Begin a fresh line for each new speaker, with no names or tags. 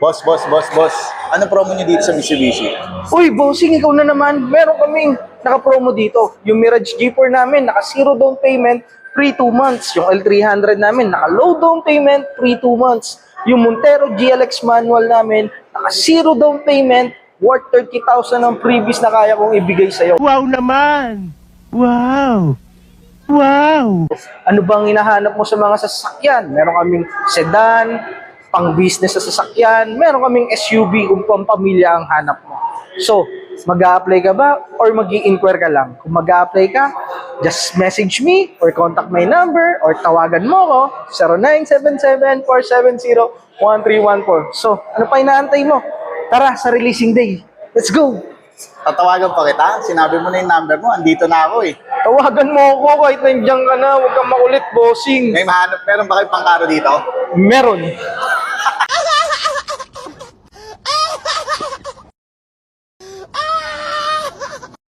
Boss. Ano promo niyo dito sa Mitsubishi?
Uy, bossing, ikaw na naman. Meron kaming naka-promo dito. Yung Mirage G4 namin, naka-zero down payment, free 2 months. Yung L300 namin, naka-low down payment, free 2 months. Yung Montero GLX manual namin, naka-zero down payment, worth 30,000 ang previous na kaya kong ibigay sa'yo.
Wow naman! Wow! Wow!
Ano bang hinahanap mo sa mga sasakyan? Meron kaming sedan, pang-business sa sasakyan. Meron kaming SUV kung pang-pamilya ang hanap mo. So, mag-a-apply ka ba or mag-i-inquire ka lang? Kung mag-a-apply ka, just message me or contact my number or tawagan mo ko 0977-470-1314. So, ano pa inaantay mo? Tara, sa releasing day. Let's go!
Tatawagan pa kita? Sinabi mo na yung number mo, andito na ako eh.
Tawagan mo ako kahit nandiyan ka na. Huwag kang makulit, bossing.
Meron ba kayo pangkaro dito?
Meron.